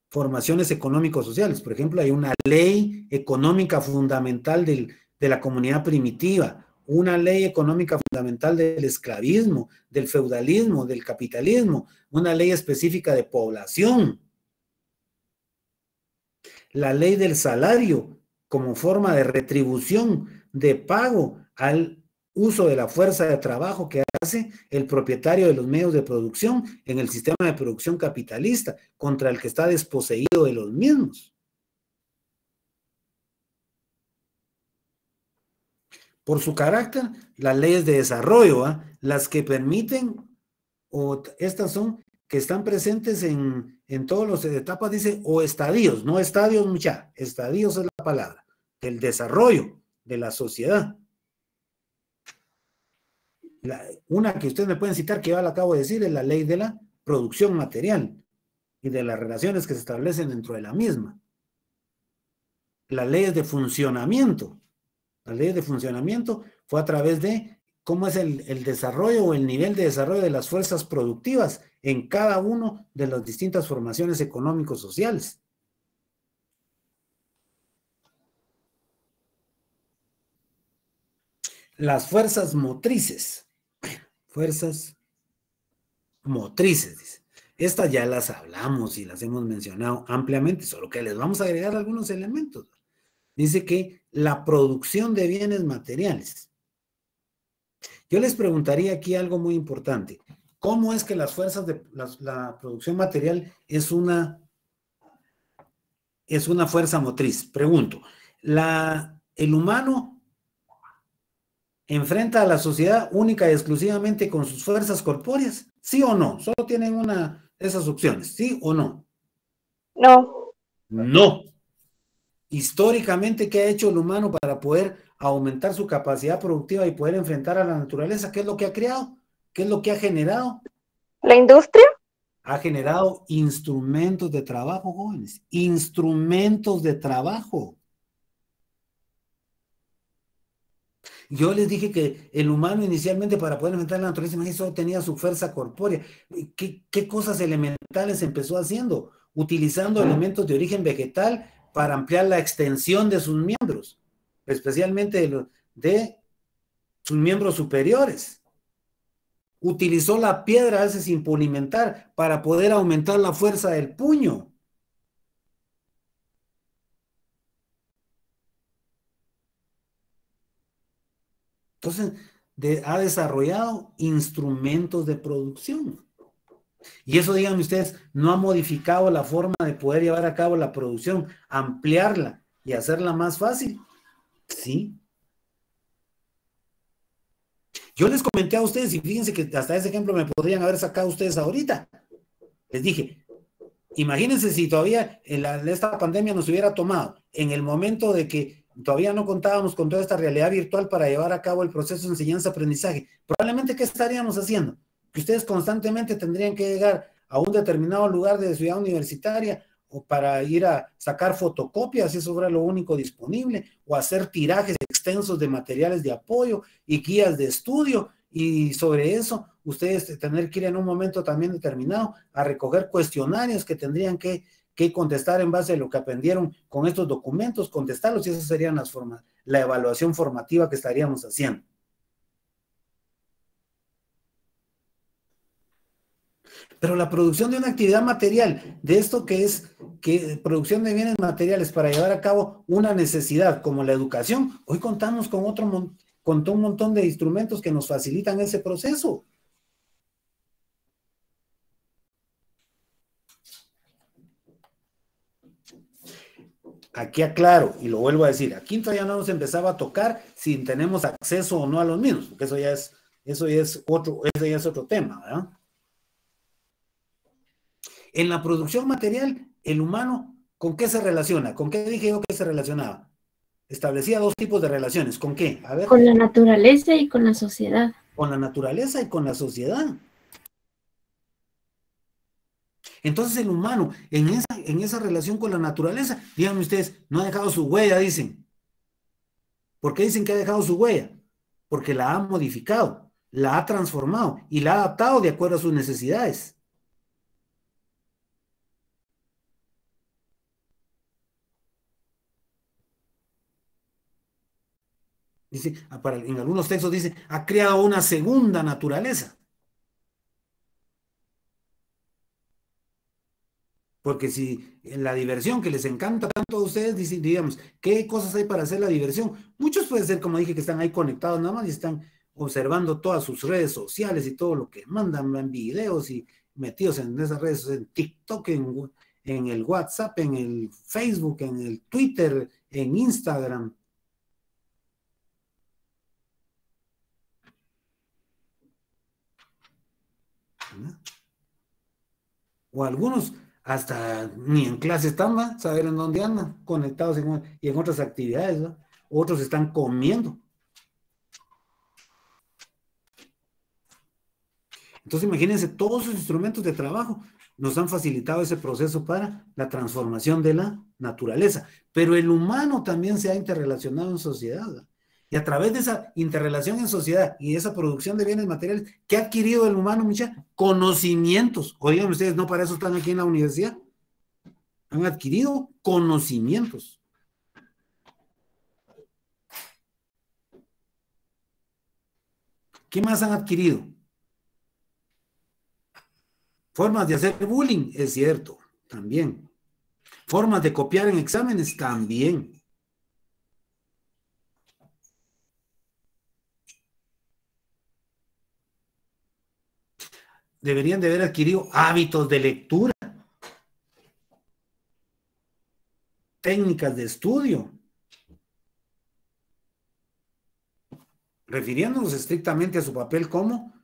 formaciones económico-sociales. Por ejemplo, hay una ley económica fundamental de la comunidad primitiva, una ley económica fundamental del esclavismo, del feudalismo, del capitalismo, una ley específica de población. La ley del salario como forma de retribución, de pago al uso de la fuerza de trabajo que hace el propietario de los medios de producción en el sistema de producción capitalista, contra el que está desposeído de los mismos. Por su carácter, las leyes de desarrollo, las que permiten, o estas son que están presentes en todas las etapas, dice, o estadios, no estadios, mucha, estadios es la palabra, del desarrollo de la sociedad. Una que ustedes me pueden citar, que yo la acabo de decir, es la ley de la producción material y de las relaciones que se establecen dentro de la misma. Las leyes de funcionamiento. Las leyes de funcionamiento fue a través de cómo es el desarrollo o el nivel de desarrollo de las fuerzas productivas en cada una de las distintas formaciones económicos sociales. Las fuerzas motrices. Fuerzas motrices, dice. Estas ya las hablamos y las hemos mencionado ampliamente, solo que les vamos a agregar algunos elementos. Dice que la producción de bienes materiales. Yo les preguntaría aquí algo muy importante. ¿Cómo es que las fuerzas de la producción material es una fuerza motriz? Pregunto. ¿El humano enfrenta a la sociedad única y exclusivamente con sus fuerzas corpóreas? ¿Sí o no? Solo tienen una de esas opciones, ¿sí o no? No. No. Históricamente, ¿qué ha hecho el humano para poder aumentar su capacidad productiva y poder enfrentar a la naturaleza? ¿Qué es lo que ha creado? ¿Qué es lo que ha generado? ¿La industria? Ha generado instrumentos de trabajo, jóvenes. Instrumentos de trabajo. Yo les dije que el humano inicialmente, para poder enfrentar la naturaleza, solo tenía su fuerza corpórea. ¿Qué cosas elementales empezó haciendo? Utilizando elementos de origen vegetal para ampliar la extensión de sus miembros, especialmente de sus miembros superiores. Utilizó la piedra, a veces sin pulimentar, para poder aumentar la fuerza del puño. Entonces, ha desarrollado instrumentos de producción. Y eso, díganme ustedes, no ha modificado la forma de poder llevar a cabo la producción, ampliarla y hacerla más fácil. Sí. Yo les comenté a ustedes, y fíjense que hasta ese ejemplo me podrían haber sacado ustedes ahorita. Les dije, imagínense si todavía esta pandemia nos hubiera tomado en el momento de que todavía no contábamos con toda esta realidad virtual para llevar a cabo el proceso de enseñanza-aprendizaje. Probablemente, ¿qué estaríamos haciendo? Que ustedes constantemente tendrían que llegar a un determinado lugar de ciudad universitaria o para ir a sacar fotocopias, eso era lo único disponible, o hacer tirajes extensos de materiales de apoyo y guías de estudio, y sobre eso ustedes tener que ir en un momento también determinado a recoger cuestionarios que tendrían que contestar en base a lo que aprendieron con estos documentos, contestarlos, y esas serían las formas, la evaluación formativa que estaríamos haciendo. Pero la producción de una actividad material, de esto que es producción de bienes materiales para llevar a cabo una necesidad como la educación, hoy contamos con un montón de instrumentos que nos facilitan ese proceso. Aquí aclaro, y lo vuelvo a decir, aquí todavía no nos empezaba a tocar si tenemos acceso o no a los mismos, porque eso ya es otro tema, ¿verdad? En la producción material, el humano, ¿con qué se relaciona? ¿Con qué dije yo que se relacionaba? Establecía dos tipos de relaciones. ¿Con qué? A ver. Con la naturaleza y con la sociedad. Con la naturaleza y con la sociedad. Entonces el humano, en esa relación con la naturaleza, díganme ustedes, no ha dejado su huella, dicen. ¿Por qué dicen que ha dejado su huella? Porque la ha modificado, la ha transformado y la ha adaptado de acuerdo a sus necesidades. Dice, en algunos textos dice, ha creado una segunda naturaleza. Porque si en la diversión que les encanta tanto a ustedes, dicen, digamos, ¿qué cosas hay para hacer la diversión? Muchos puede ser, como dije, que están ahí conectados nada más y están observando todas sus redes sociales y todo lo que mandan en videos y metidos en esas redes, en TikTok, en el WhatsApp, en el Facebook, en el Twitter, en Instagram. O algunos hasta ni en clase están, ¿va? Saber en dónde andan, conectados y en otras actividades, ¿va? Otros están comiendo. Entonces imagínense, todos esos instrumentos de trabajo nos han facilitado ese proceso para la transformación de la naturaleza, pero el humano también se ha interrelacionado en sociedad, ¿va? Y a través de esa interrelación en sociedad y esa producción de bienes materiales, ¿qué ha adquirido el humano, Micha? Conocimientos. Oigan ustedes, ¿no para eso están aquí en la universidad? Han adquirido conocimientos. ¿Qué más han adquirido? Formas de hacer bullying, es cierto, también. Formas de copiar en exámenes, también. Deberían de haber adquirido hábitos de lectura, técnicas de estudio, refiriéndonos estrictamente a su papel como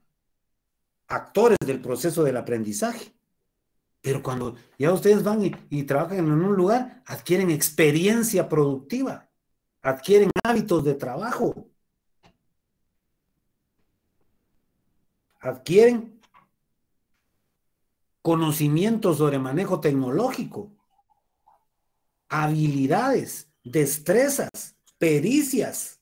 actores del proceso del aprendizaje. Pero cuando ya ustedes van y trabajan en un lugar, adquieren experiencia productiva, adquieren hábitos de trabajo, adquieren conocimientos sobre manejo tecnológico, habilidades, destrezas, pericias.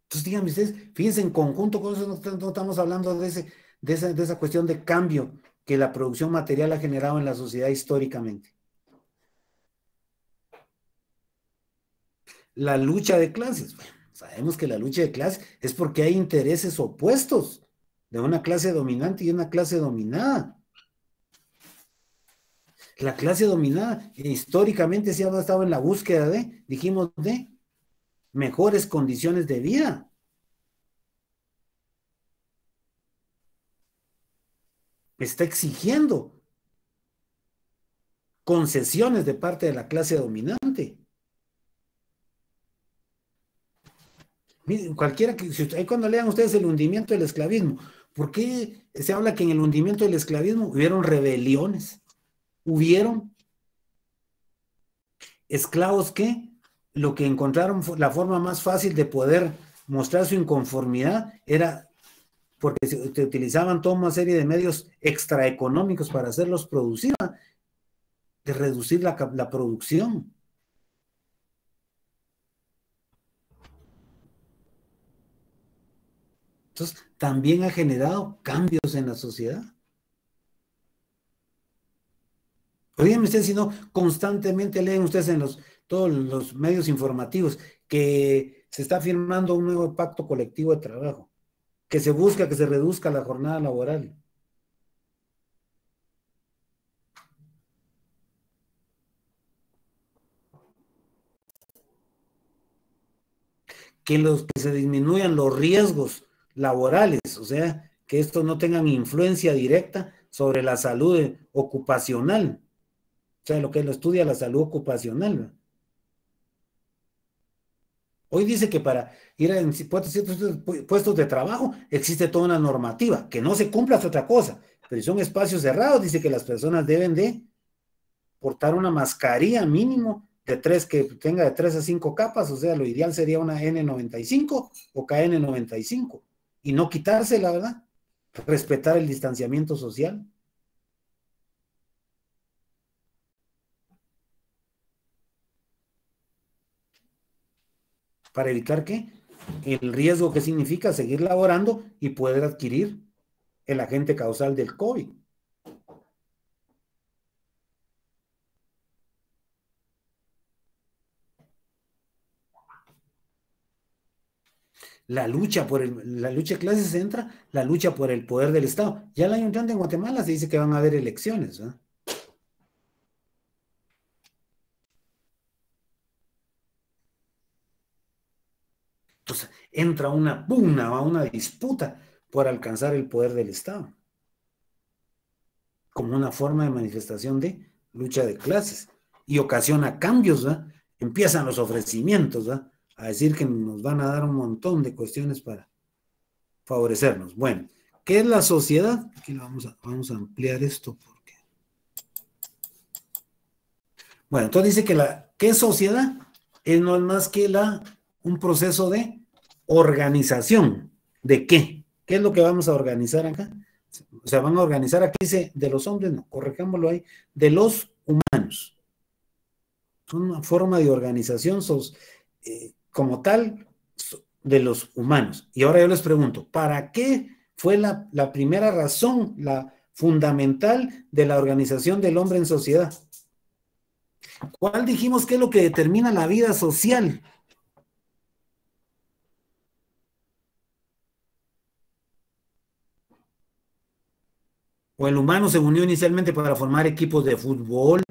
Entonces, díganme ustedes, fíjense en conjunto con eso, no estamos hablando de esa cuestión de cambio que la producción material ha generado en la sociedad históricamente. La lucha de clases. Bueno, sabemos que la lucha de clases es porque hay intereses opuestos de una clase dominante y una clase dominada. La clase dominada históricamente sí ha estado en la búsqueda de mejores condiciones de vida. Está exigiendo concesiones de parte de la clase dominante. Miren, cuando lean ustedes el hundimiento del esclavismo, ¿por qué se habla que en el hundimiento del esclavismo hubieron rebeliones? Hubieron esclavos que lo que encontraron, la forma más fácil de poder mostrar su inconformidad era porque se utilizaban toda una serie de medios extraeconómicos para hacerlos producir, de reducir la producción. Entonces, también ha generado cambios en la sociedad. Oigan ustedes, si no, constantemente leen ustedes en todos los medios informativos que se está firmando un nuevo pacto colectivo de trabajo, que se busca que se reduzca la jornada laboral. Que se disminuyan los riesgos laborales, o sea, que estos no tengan influencia directa sobre la salud ocupacional, o sea, lo que lo estudia la salud ocupacional, ¿no? Hoy dice que para ir a ciertos puestos de trabajo existe toda una normativa, que no se cumpla es otra cosa, pero si son espacios cerrados, dice que las personas deben de portar una mascarilla mínimo que tenga de 3 a 5 capas, o sea, lo ideal sería una N95 o KN95, y no quitársela, ¿verdad? Respetar el distanciamiento social. ¿Para evitar qué? El riesgo que significa seguir laborando y poder adquirir el agente causal del COVID. La lucha de clases entra, la lucha por el poder del Estado. Ya el año entrante en Guatemala se dice que van a haber elecciones, ¿verdad? Entonces entra una pugna, una disputa por alcanzar el poder del Estado, como una forma de manifestación de lucha de clases, y ocasiona cambios, ¿verdad? Empiezan los ofrecimientos, ¿verdad? A decir que nos van a dar un montón de cuestiones para favorecernos. Bueno, ¿qué es la sociedad? Aquí vamos a ampliar esto porque... Bueno, entonces dice que ¿qué es sociedad? No es más que un proceso de organización. ¿De qué? ¿Qué es lo que vamos a organizar acá? O sea, van a organizar, aquí dice de los hombres, no, correjámoslo ahí, de los humanos. Es una forma de organización como tal de los humanos. Y ahora yo les pregunto, ¿para qué fue la primera razón, la fundamental de la organización del hombre en sociedad? ¿Cuál dijimos que es lo que determina la vida social? ¿O el humano se unió inicialmente para formar equipos de fútbol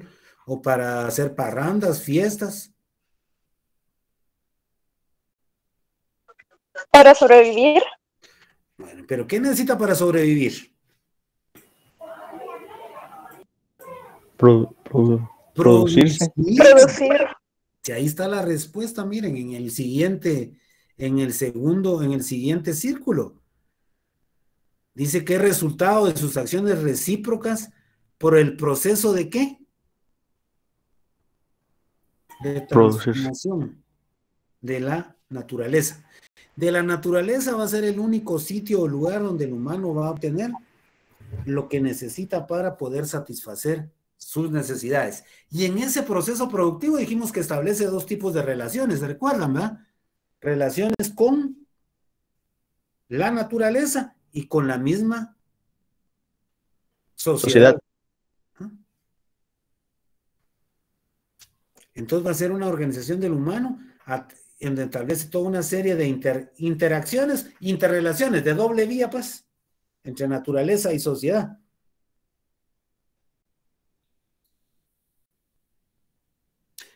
o para hacer parrandas, fiestas? Para sobrevivir. Bueno, pero ¿qué necesita para sobrevivir? Producirse. Producir. Y ahí está la respuesta, miren, en el siguiente círculo. Dice que es resultado de sus acciones recíprocas por el proceso de ¿qué? De transformación de la naturaleza. De la naturaleza va a ser el único sitio o lugar donde el humano va a obtener lo que necesita para poder satisfacer sus necesidades. Y en ese proceso productivo dijimos que establece dos tipos de relaciones, ¿recuerdan, verdad? Relaciones con la naturaleza y con la misma sociedad. Entonces va a ser una organización del humano en donde establece toda una serie de interrelaciones de doble vía, pues, entre naturaleza y sociedad.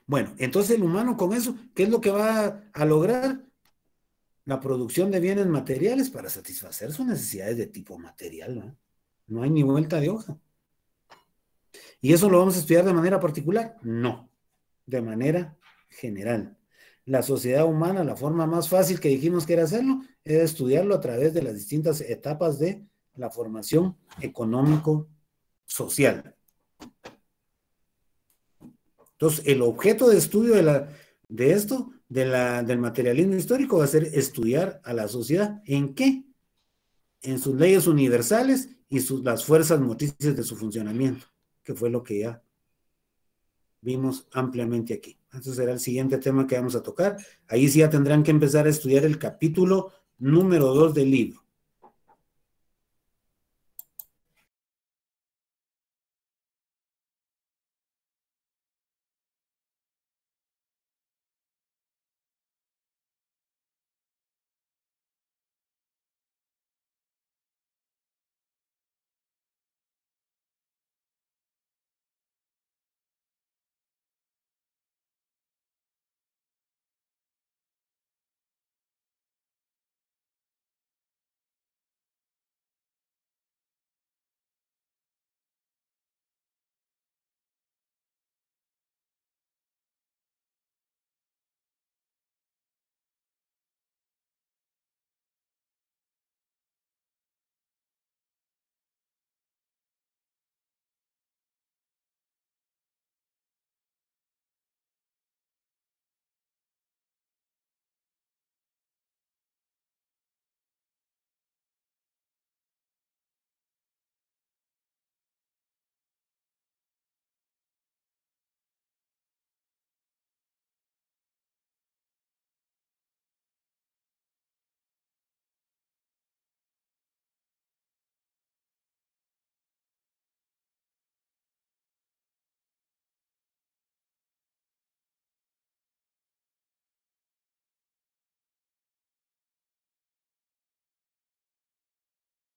Bueno, entonces el humano con eso, ¿qué es lo que va a lograr? La producción de bienes materiales para satisfacer sus necesidades de tipo material, ¿no? No hay ni vuelta de hoja. ¿Y eso lo vamos a estudiar de manera particular? No, de manera general. La sociedad humana, la forma más fácil que dijimos que era hacerlo, es estudiarlo a través de las distintas etapas de la formación económico-social. Entonces, el objeto de estudio del materialismo histórico va a ser estudiar a la sociedad. ¿En qué? en sus leyes universales y las fuerzas motrices de su funcionamiento, que fue lo que ya vimos ampliamente aquí. Entonces será el siguiente tema que vamos a tocar. Ahí sí ya tendrán que empezar a estudiar el capítulo número 2 del libro.